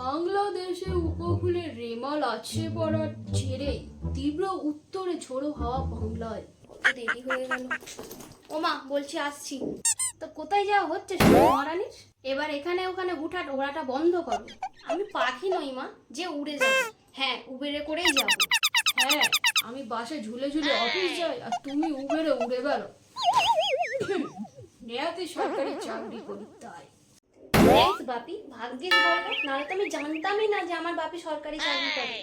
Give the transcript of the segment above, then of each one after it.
বাংলাদেশের উপকূলে রেমাল আছড়ে পড়ার ছেড়ে তীব্র উত্তরে ঝোড়ো হাওয়া বাংলায়। কত দেরি হয়ে গেল। ওমা বলছি আসছি। তো কোথায় যাওয়া হচ্ছে মহারানীর? এবার এখানে ওখানে হুঠাট ওড়াটা বন্ধ করো। আমি পাখি নই মা যে উড়ে যাবো। হ্যাঁ উবেরে করেই যাবো। হ্যাঁ আমি বাসে ঝুলে ঝুলে অফিস যাই আর তুমি উবেরে উড়ে বেরো। নেহাতি সরকারি চাকরি করি তাই। বাপি ভাগ্যিস বলবে, নাহলে তো আমি জানতামই না যে আমার বাপি সরকারি চাকরি করে।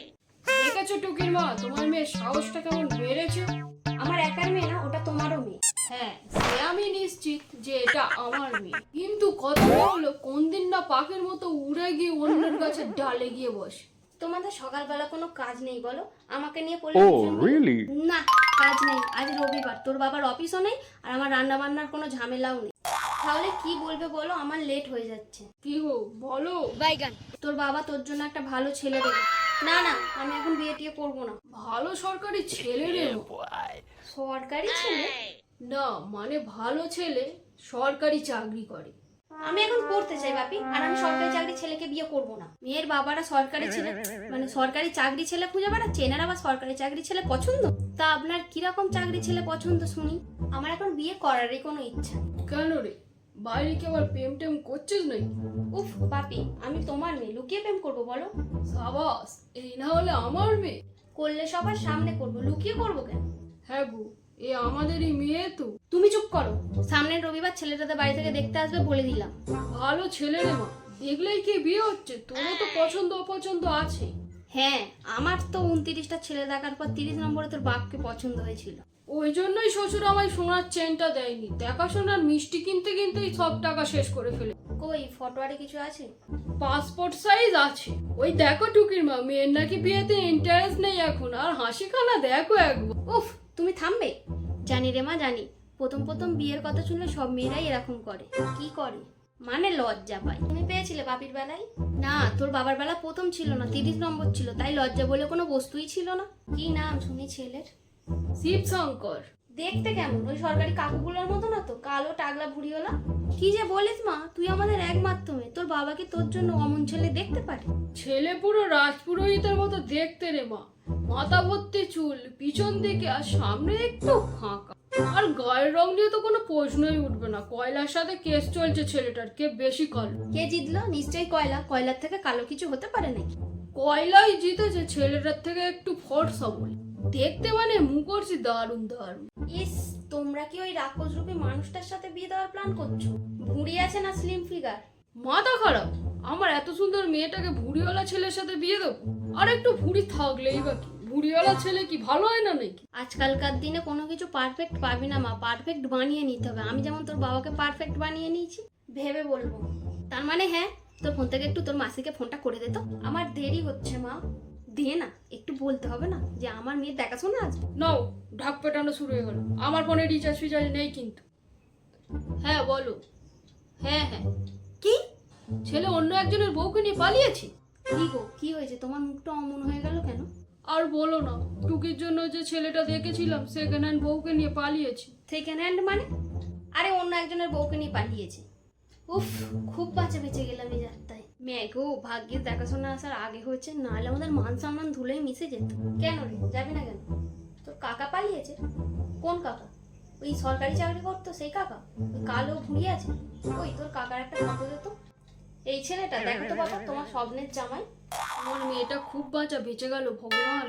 দেখেছো টুকির মা তোমার মেয়ের সাহসটা কেমন বেড়েছে? আমার একার মেয়ে না, ওটা তোমারও মেয়ে। হ্যাঁ সে আমি নিশ্চিত যে এটা আমার মেয়ে, কিন্তু কথা হলো কোন দিন না পাখির মতো উড়ে গিয়ে অন্যের গাছের ডালে গিয়ে বসে। তোমাদের সকালবেলা কোনো কাজ নেই বলো? আমাকে নিয়ে পড়লে না কাজ নেই, আজ রবিবার, তোর বাবার অফিসও নেই আর আমার রান্না বান্নার কোনো ঝামেলাও নেই। তাহলে কি বলবে বলো? আমার লেট হয়ে যাচ্ছে। কি গো বলো। বাইগান, তোর বাবা তোর জন্য একটা ভালো ছেলে দেবে। না না আমি এখন বিয়ে টিয়ে করবো না। ভালো সরকারি ছেলে রে। সরকারি ছেলে না, মানে ভালো ছেলে সরকারি চাকরি করে। আমি এখন পড়তে চাই বাপি, আর আমি সরকারি চাকরি ছেলেকে বিয়ে করব না। মেয়ের বাবারা সরকারি ছেলে মানে সরকারি চাকরি ছেলে খুঁজে বেড়াচ্ছে, এনারা আবার সরকারি চাকরি ছেলে পছন্দ। তা আপনার কিরকম চাকরি ছেলে পছন্দ শুনি? আমার এখন বিয়ে করারই কোনো ইচ্ছা নেই। কেন রে, বাইরে কি আবার প্রেম টেম করছিস নাকি? উফ বাপি, আমি তোমার মেয়ে, লুকিয়ে প্রেম করবো বলো? সাবাস, এই না হলে আমার মেয়ে। করলে সবার সামনে করবো, লুকিয়ে করবো কেন? হ্যাঁ গো, এ আমাদেরই মেয়ে তো। তুমি চুপ করো, সামনের রবিবার ছেলেটাদের বাড়ি থেকে দেখতে আসবে বলে দিলাম। ভালো ছেলে রে মা, দেখলেই কি বিয়ে হচ্ছে? তোরও তো পছন্দ অপছন্দ আছে। হ্যাঁ আমার তো 29টা ছেলে দেখার পর 30 নম্বরে তোর বাপকে পছন্দ হয়েছিল। ওই জন্যই শ্বশুর আমায় সোনার চেনটা দেয়নি, দেখাশোনার মিষ্টি কিনতে কিনতেই সব টাকা শেষ করে ফেলে। কই ফটোয়ারে কিছু আছে? পাসপোর্ট সাইজ আছে। ওই দেখো টুকির মা, মেয়ের নাকি বিয়েতে ইন্টারেস্ট নেই এখন, আর হাসি খানা দেখো একবার। উফ তুমি থামবে। জানি রে মা জানি, প্রথম প্রথম বিয়ের কথা শুনলে সব মেয়েরাই এরকম করে। কি করে মানে লজ্জা পায়। তুমি পেয়েছিলে বাপির বেলায়? না তোর বাবার বেলা প্রথম ছিল না, 30 নম্বর ছিল, তাই লজ্জা বলে কোনো বস্তুই ছিল না। কি নাম শুনি ছেলের? শিবশঙ্কর। দেখতে কেমন? ওই সরকারি কাকুগুলোর মতো না তো, কালো টাগলা ভুড়িওলা? কি যে বলিস মা, তুই আমাদের একমাত্র মেয়ে, তোর বাবা কি তোর জন্য অমন ছেলে দেখতে পারে? ছেলে পুরো রাজপুরোহিতের মতো দেখতে রে মা, মাথা ভর্তি চুল, পিছন দিকে আর সামনে একটু ফাঁকা। আর গায়ের রং নিয়ে তো কোনো প্রশ্নই উঠবে না। কয়লার সাথে কেস চলছে ছেলেটার, কে বেশি কালো। কে জিতলো? নিশ্চয়ই কয়লা। কয়লার থেকে কালো কিছু হতে পারে নাকি? কয়লাই জিতেছে, ছেলেটার থেকে একটু ফর্সা বলে দেখতে, মানে মুখর্জি দারুণ দারুণ। ইস তোমরা কি ওই রাক্ষস রূপী মানুষটার সাথে বিয়ে দেওয়ার প্ল্যান করছো? ভুঁড়ি আছে না স্লিম ফিগার? মাথা খারাপ, আমার এত সুন্দর মেয়েটাকে ভুঁড়িওয়ালা ছেলের সাথে বিয়ে দেবো? আর একটু ভুঁড়ি থাকলেই বা কি, ভুঁড়িওয়ালা ছেলে কি ভালো হয় না নাকি? আজকালকার দিনে কোনো কিছু পারফেক্ট পাবি না মা, পারফেক্ট বানিয়ে নিতে হবে। আমি যেমন তোর বাবাকে পারফেক্ট বানিয়ে নিয়েছি, ভেবে বলবো। তার মানে হ্যাঁ, তোর ফোন থেকে একটু তোর মাসিকে ফোনটা করে দে তো, আমার দেরি হচ্ছে মা। দে না, একটু বলতে হবে না যে আমার মেয়ের দেখাশোনা আছে? নাও, ঢাক পেটানো শুরু হয়ে গেল। আমার ফোনে রিচার্জ ফিচার্জ নেই কিন্তু। হ্যাঁ বলো। হ্যাঁ হ্যাঁ। কি ছেলে অন্য একজনের বউকে নিয়ে পালিয়েছে? কি গো কি হয়েছে, তোমার মুখটা অমন হয়ে গেল কেন? আর বলো না, টুকির জন্য যে ছেলেটা দেখেছিলাম সেকেন্ড হ্যান্ড বউকে নিয়ে পালিয়েছে। সেকেন্ড হ্যান্ড মানে? আরে অন্য একজনের বউকে নিয়ে পালিয়েছে। উফ খুব বাঁচা বেঁচে গেলাম এই যাত্রায়। মেঘো ভাগ্যের দেখাশোনা আসার আগে হয়েছে, নাহলে আমাদের মান সম্মান ধুলেই মিশে যেত। কেন রে যাবি না কেন? তোর কাকা পালিয়েছে? কোন কাকা? ওই সরকারি চাকরি করতো সেই কাকা, ওই কালো ভুঁড়ি আছে? ওই তোর কাকার একটা ফটো দিত। এই ছেলেটা দেখো তো বাবা, তোমার স্বপ্নের জামাই। আমার মেয়েটা খুব বাঁচা বেঁচে গেল ভগবান।